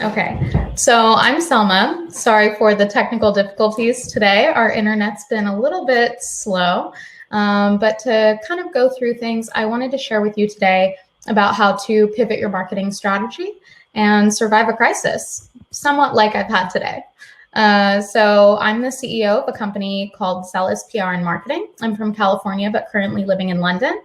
Okay, so I'm Selma. Sorry for the technical difficulties today. Our internet's been a little bit slow, but to kind of go through things, I wanted to share with you today about how to pivot your marketing strategy and survive a crisis, somewhat like I've had today. So I'm the CEO of a company called Zelus PR and Marketing. I'm from California, but currently living in London.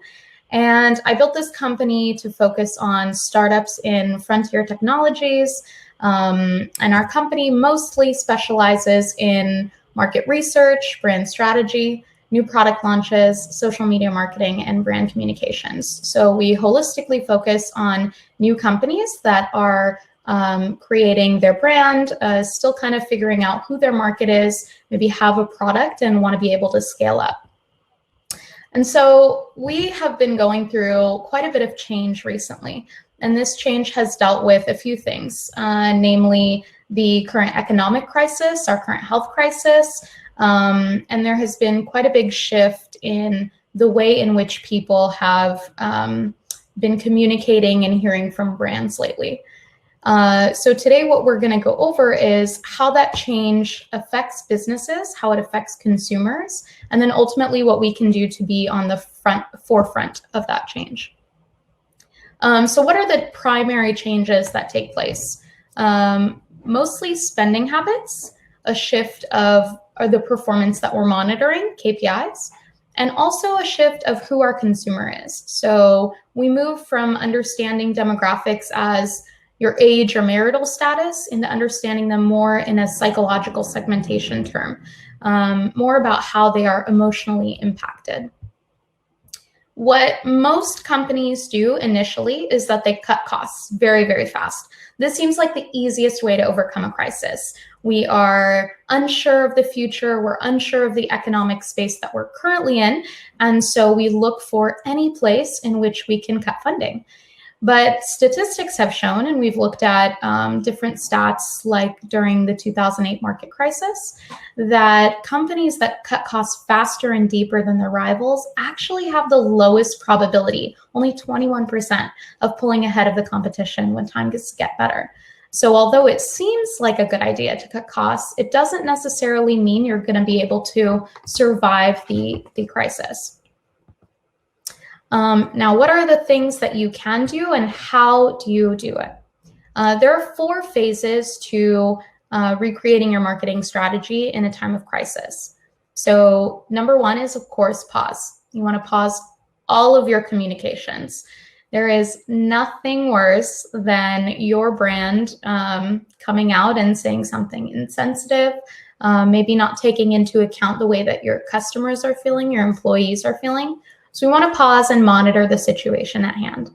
And I built this company to focus on startups in frontier technologies. And our company mostly specializes in market research, brand strategy, new product launches, social media marketing, and brand communications. So we holistically focus on new companies that are creating their brand, still kind of figuring out who their market is, maybe have a product and want to be able to scale up. And so we have been going through quite a bit of change recently. And this change has dealt with a few things, namely the current economic crisis, our current health crisis, and there has been quite a big shift in the way in which people have been communicating and hearing from brands lately. So today what we're going to go over is how that change affects businesses, how it affects consumers, and then ultimately what we can do to be on the forefront of that change. So what are the primary changes that take place? Mostly spending habits, a shift of the performance that we're monitoring, KPIs, and also a shift of who our consumer is. So we move from understanding demographics as your age or marital status into understanding them more in a psychological segmentation term, more about how they are emotionally impacted. What most companies do initially is that they cut costs very, very fast. This seems like the easiest way to overcome a crisis. We are unsure of the future. We're unsure of the economic space that we're currently in. And so we look for any place in which we can cut funding. But statistics have shown, and we've looked at different stats like during the 2008 market crisis, that companies that cut costs faster and deeper than their rivals actually have the lowest probability, only 21%, of pulling ahead of the competition when times get better. So although it seems like a good idea to cut costs, it doesn't necessarily mean you're going to be able to survive the crisis. Now, what are the things that you can do and how do you do it? There are 4 phases to recreating your marketing strategy in a time of crisis. So number 1 is, of course, pause. You want to pause all of your communications. There is nothing worse than your brand coming out and saying something insensitive, maybe not taking into account the way that your customers are feeling, your employees are feeling. So we want to pause and monitor the situation at hand.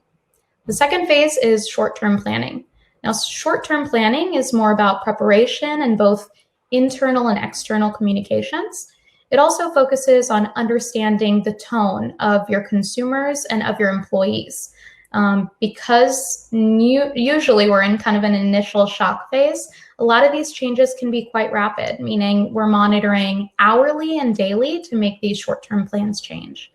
The second phase is short-term planning. Now, short-term planning is more about preparation and both internal and external communications. It also focuses on understanding the tone of your consumers and of your employees. Because usually we're in kind of an initial shock phase, a lot of these changes can be quite rapid, meaning we're monitoring hourly and daily to make these short-term plans change.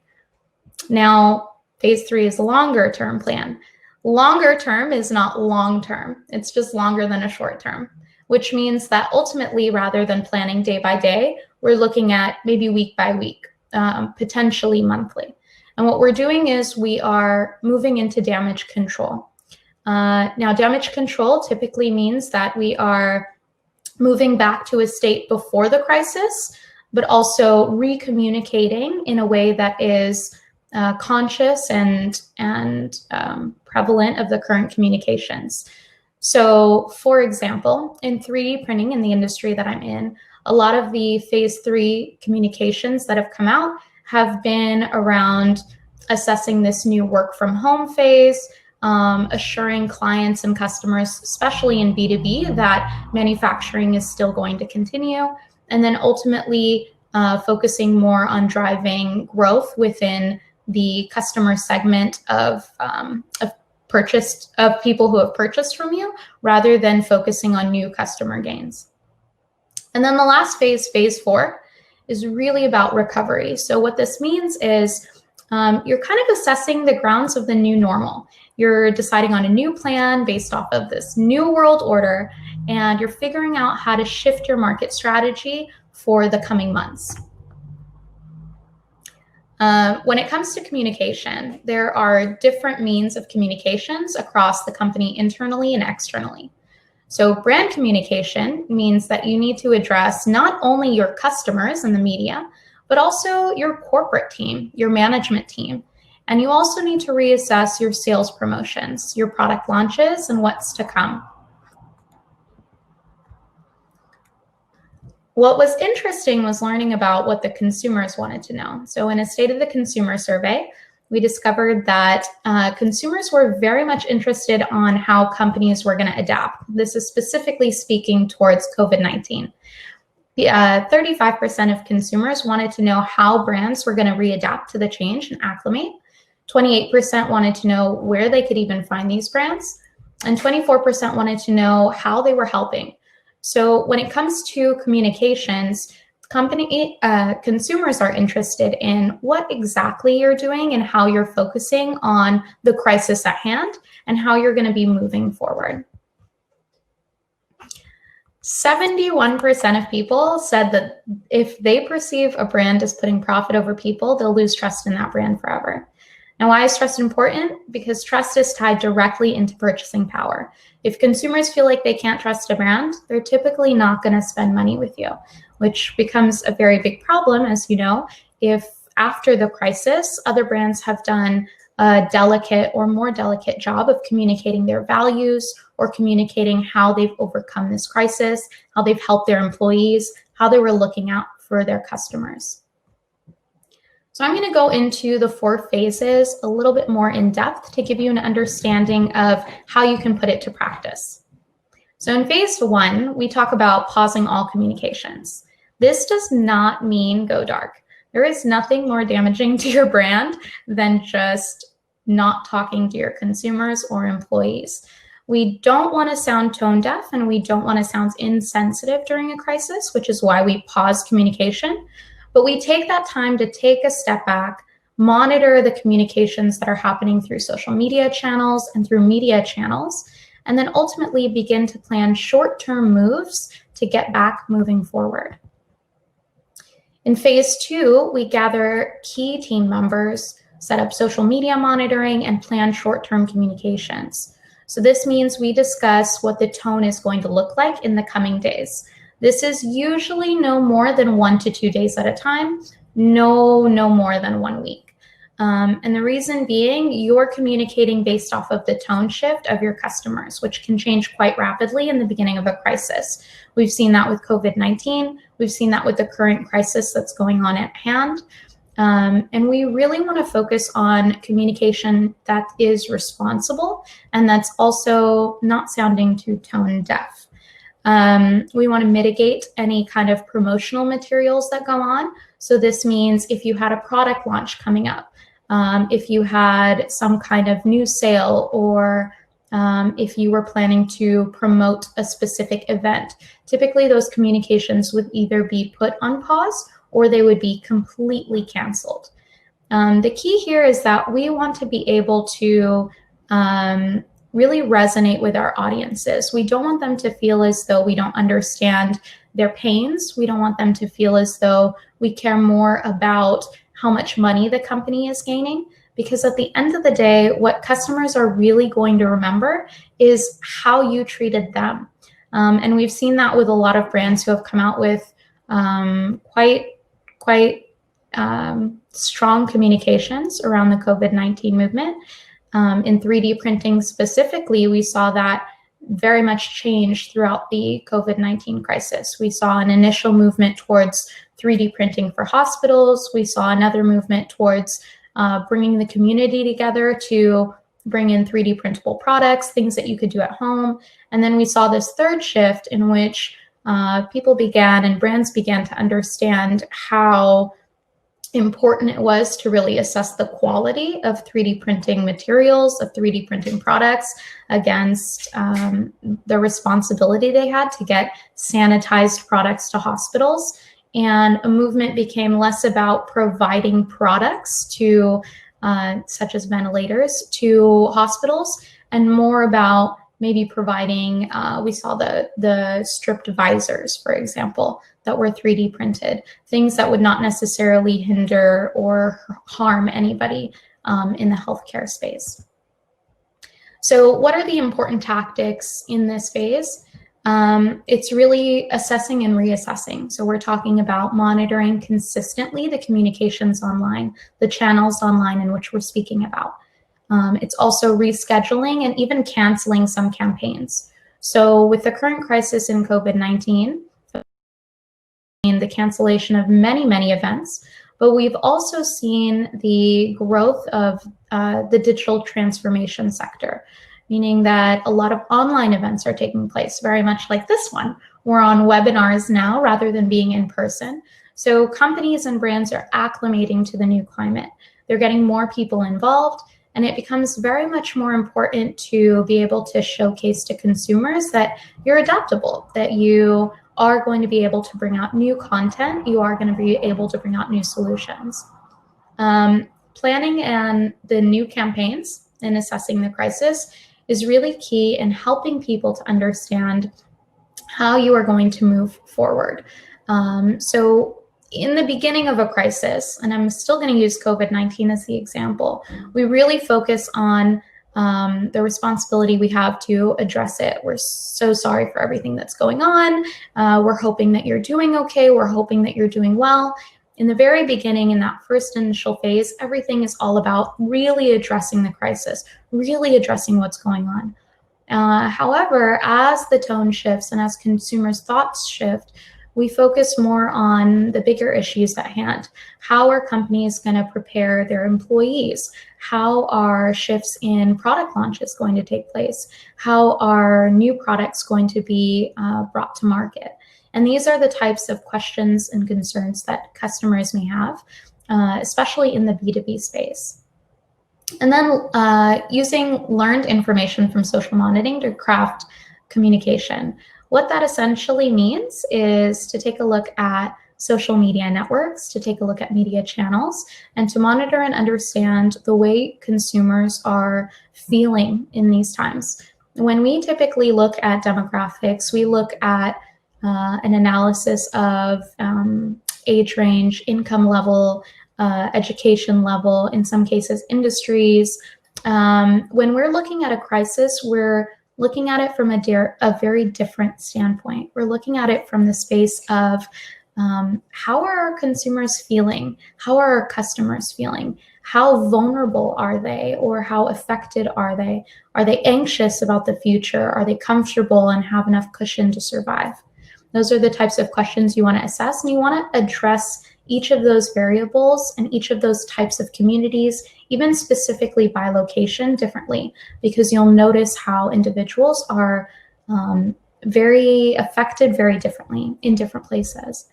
Now, phase 3 is a longer term plan. Longer term is not long term. It's just longer than a short term, which means that ultimately, rather than planning day by day, we're looking at maybe week by week, potentially monthly. And what we're doing is we are moving into damage control. Now, damage control typically means that we are moving back to a state before the crisis, but also re-communicating in a way that is conscious and prevalent of the current communications. So, for example, in 3D printing in the industry that I'm in, a lot of the phase 3 communications that have come out have been around assessing this new work from home phase, assuring clients and customers, especially in B2B, that manufacturing is still going to continue, and then ultimately focusing more on driving growth within the customer segment of people who have purchased from you, rather than focusing on new customer gains. And then the last phase, phase 4, is really about recovery. So what this means is you're kind of assessing the grounds of the new normal. You're deciding on a new plan based off of this new world order, and you're figuring out how to shift your market strategy for the coming months. When it comes to communication, there are different means of communications across the company internally and externally. So brand communication means that you need to address not only your customers and the media, but also your corporate team, your management team. And you also need to reassess your sales promotions, your product launches, and what's to come. What was interesting was learning about what the consumers wanted to know. So in a State of the Consumer survey, we discovered that consumers were very much interested on how companies were going to adapt. This is specifically speaking towards COVID-19. 35% of consumers wanted to know how brands were going to readapt to the change and acclimate. 28% wanted to know where they could even find these brands. And 24% wanted to know how they were helping. So when it comes to communications, consumers are interested in what exactly you're doing and how you're focusing on the crisis at hand and how you're going to be moving forward. 71% of people said that if they perceive a brand as putting profit over people, they'll lose trust in that brand forever. Now, why is trust important? Because trust is tied directly into purchasing power. If consumers feel like they can't trust a brand, they're typically not going to spend money with you, which becomes a very big problem, as you know, if after the crisis, other brands have done a delicate or more delicate job of communicating their values or communicating how they've overcome this crisis, how they've helped their employees, how they were looking out for their customers. So I'm going to go into the 4 phases a little bit more in depth to give you an understanding of how you can put it to practice. So in phase 1, we talk about pausing all communications. This does not mean go dark. There is nothing more damaging to your brand than just not talking to your consumers or employees. We don't want to sound tone deaf and we don't want to sound insensitive during a crisis, which is why we pause communication. But we take that time to take a step back, monitor the communications that are happening through social media channels and through media channels, and then ultimately begin to plan short-term moves to get back moving forward. In phase 2, we gather key team members, set up social media monitoring, and plan short-term communications. So this means we discuss what the tone is going to look like in the coming days. This is usually no more than 1 to 2 days at a time, no more than 1 week. And the reason being, you're communicating based off of the tone shift of your customers, which can change quite rapidly in the beginning of a crisis. We've seen that with COVID-19. We've seen that with the current crisis that's going on at hand. And we really want to focus on communication that is responsible and that's also not sounding too tone deaf. We want to mitigate any kind of promotional materials that go on. So this means if you had a product launch coming up, if you had some kind of new sale, or if you were planning to promote a specific event, typically those communications would either be put on pause or they would be completely canceled. The key here is that we want to be able to really resonate with our audiences. We don't want them to feel as though we don't understand their pains. We don't want them to feel as though we care more about how much money the company is gaining, because at the end of the day, what customers are really going to remember is how you treated them. And we've seen that with a lot of brands who have come out with quite strong communications around the COVID-19 movement. In 3D printing specifically, we saw that very much change throughout the COVID-19 crisis. We saw an initial movement towards 3D printing for hospitals. We saw another movement towards bringing the community together to bring in 3D printable products, things that you could do at home. And then we saw this third shift in which people began and brands began to understand how important it was to really assess the quality of 3D printing materials, of 3D printing products against the responsibility they had to get sanitized products to hospitals. and a movement became less about providing products to, such as ventilators, to hospitals, and more about maybe providing, we saw the stripped visors, for example, that were 3D printed, things that would not necessarily hinder or harm anybody in the healthcare space. So what are the important tactics in this phase? It's really assessing and reassessing. So we're talking about monitoring consistently the communications online, the channels online in which we're speaking about. It's also rescheduling and even canceling some campaigns. So with the current crisis in COVID-19, the cancellation of many events, but we've also seen the growth of the digital transformation sector, meaning that a lot of online events are taking place, very much like this one. We're on webinars now rather than being in person. So companies and brands are acclimating to the new climate. They're getting more people involved, and it becomes very much more important to be able to showcase to consumers that you're adaptable, that you are going to be able to bring out new content, you are going to be able to bring out new solutions. Planning and the new campaigns and assessing the crisis is really key in helping people to understand how you are going to move forward. So in the beginning of a crisis, and I'm still going to use COVID-19 as the example, we really focus on the responsibility we have to address it. We're so sorry for everything that's going on. We're hoping that you're doing okay. We're hoping that you're doing well. In the very beginning, in that first initial phase, everything is all about really addressing the crisis, really addressing what's going on. However, as the tone shifts and as consumers' thoughts shift, we focus more on the bigger issues at hand. How are companies going to prepare their employees? How are shifts in product launches going to take place? How are new products going to be brought to market? And these are the types of questions and concerns that customers may have, especially in the B2B space. And then using learned information from social monitoring to craft communication. What that essentially means is to take a look at social media networks, to take a look at media channels, and to monitor and understand the way consumers are feeling in these times. When we typically look at demographics, we look at an analysis of age range, income level, education level, in some cases industries. When we're looking at a crisis, we're looking at it from a very different standpoint. We're looking at it from the space of how are our consumers feeling? How are our customers feeling? How vulnerable are they, or how affected are they? Are they anxious about the future? Are they comfortable and have enough cushion to survive? Those are the types of questions you want to assess, and you want to address each of those variables and each of those types of communities, even specifically by location, differently, because you'll notice how individuals are very affected very differently in different places.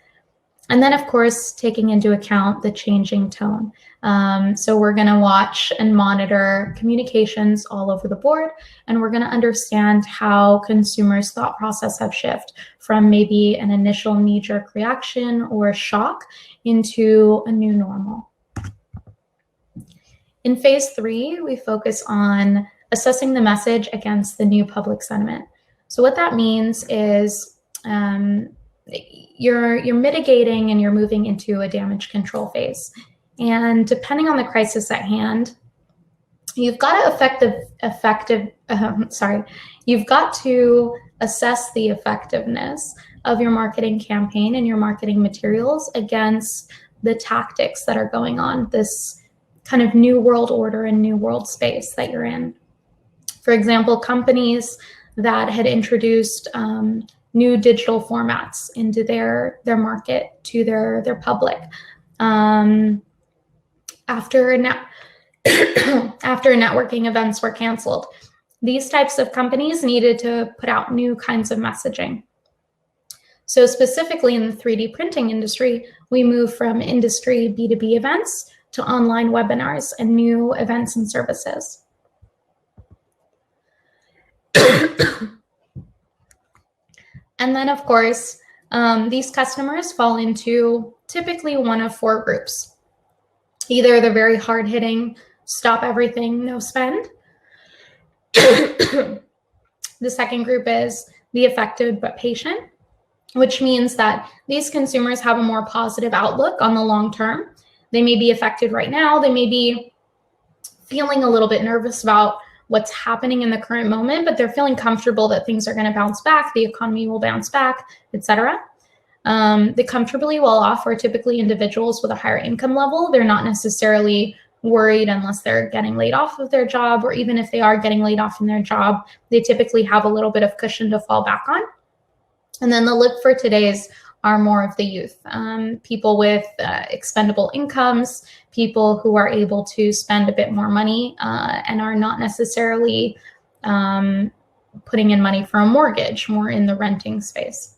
And then, of course, taking into account the changing tone. So we're going to watch and monitor communications all over the board, and we're going to understand how consumers' thought process have shifted from maybe an initial knee-jerk reaction or shock into a new normal. In phase 3, we focus on assessing the message against the new public sentiment. So what that means is you're mitigating and you're moving into a damage control phase. And depending on the crisis at hand, you've got to assess the effectiveness of your marketing campaign and your marketing materials against the tactics that are going on, this kind of new world order and new world space that you're in. For example, companies that had introduced new digital formats into their market to their public. After networking events were canceled, these types of companies needed to put out new kinds of messaging. So specifically in the 3D printing industry, we moved from industry B2B events to online webinars and new events and services. And then, of course, These customers fall into typically one of 4 groups. Either the very hard-hitting, stop everything, no spend. The second group is the affected but patient, which means that these consumers have a more positive outlook on the long term. They may be affected right now. They may be feeling a little bit nervous about what's happening in the current moment, but they're feeling comfortable that things are going to bounce back, the economy will bounce back, etc. The comfortably well-off are typically individuals with a higher income level. They're not necessarily worried unless they're getting laid off of their job, or even if they are getting laid off in their job, they typically have a little bit of cushion to fall back on. And then the look for today's are more of the youth, people with expendable incomes, people who are able to spend a bit more money and are not necessarily putting in money for a mortgage, more in the renting space.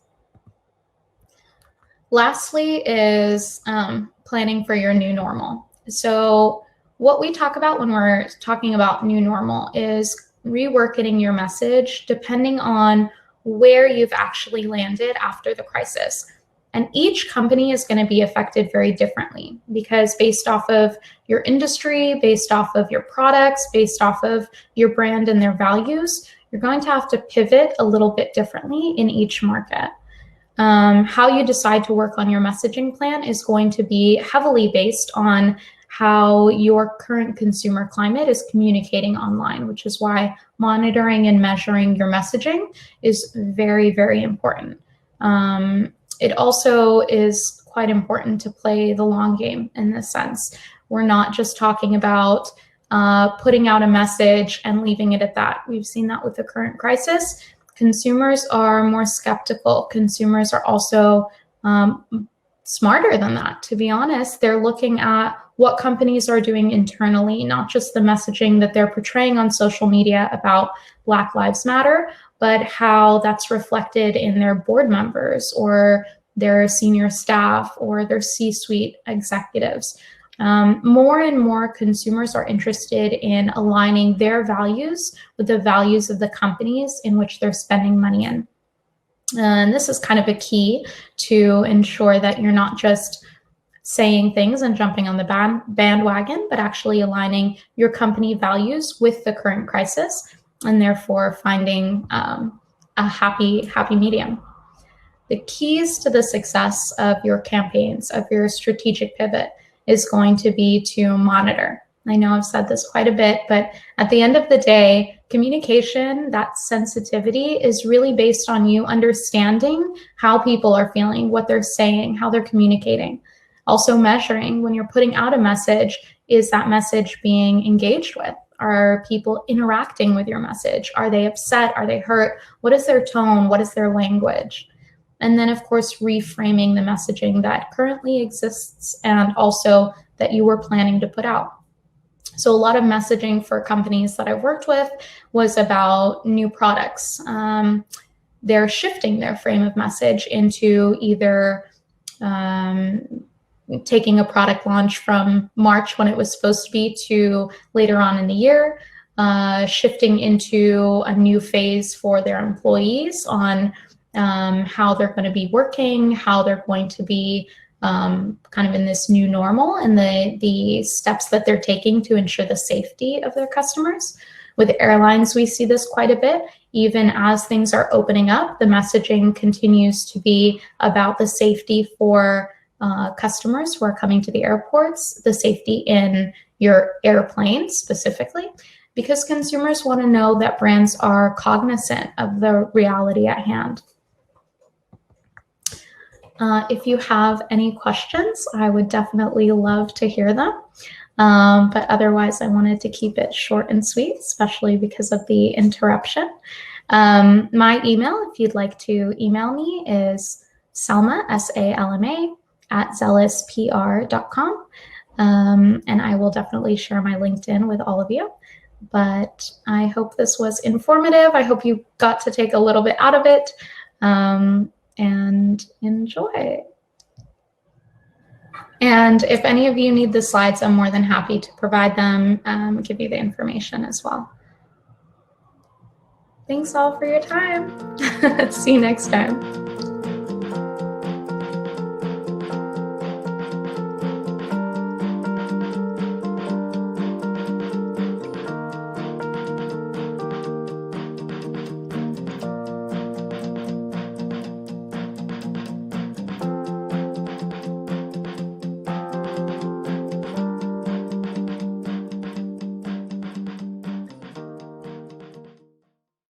Lastly is planning for your new normal. So what we talk about when we're talking about new normal is reworking your message depending on where you've actually landed after the crisis. And each company is going to be affected very differently, because based off of your industry, based off of your products, based off of your brand and their values, you're going to have to pivot a little bit differently in each market. How you decide to work on your messaging plan is going to be heavily based on how your current consumer climate is communicating online, which is why monitoring and measuring your messaging is very, very important. It also is quite important to play the long game in this sense. We're not just talking about putting out a message and leaving it at that. We've seen that with the current crisis. Consumers are more skeptical. Consumers are also smarter than that, to be honest. They're looking at what companies are doing internally, not just the messaging that they're portraying on social media about Black Lives Matter, but how that's reflected in their board members or their senior staff or their C-suite executives. More and more consumers are interested in aligning their values with the values of the companies in which they're spending money in. And this is kind of a key to ensure that you're not just saying things and jumping on the bandwagon, but actually aligning your company values with the current crisis, and therefore finding a happy medium. The keys to the success of your campaigns, of your strategic pivot, is going to be to monitor. I know I've said this quite a bit, but at the end of the day, communication, that sensitivity, is really based on you understanding how people are feeling, what they're saying, how they're communicating. Also measuring when you're putting out a message, is that message being engaged with? Are people interacting with your message? Are they upset? Are they hurt? What is their tone? What is their language? And then, of course, reframing the messaging that currently exists and also that you were planning to put out. So a lot of messaging for companies that I've worked with was about new products. They're shifting their frame of message into either taking a product launch from March when it was supposed to be to later on in the year, shifting into a new phase for their employees on how they're going to be working, how they're going to be kind of in this new normal, and the steps that they're taking to ensure the safety of their customers. With airlines, we see this quite a bit. Even as things are opening up, the messaging continues to be about the safety for customers who are coming to the airports, the safety in your airplane specifically, because consumers want to know that brands are cognizant of the reality at hand. If you have any questions, I would definitely love to hear them. But otherwise, I wanted to keep it short and sweet, especially because of the interruption. My email, if you'd like to email me, is Salma, S-A-L-M-A, @zeluspr.com. And I will definitely share my LinkedIn with all of you. But I hope this was informative. I hope you got to take a little bit out of it. And enjoy. And if any of you need the slides, I'm more than happy to provide them, give you the information as well. Thanks all for your time. See you next time.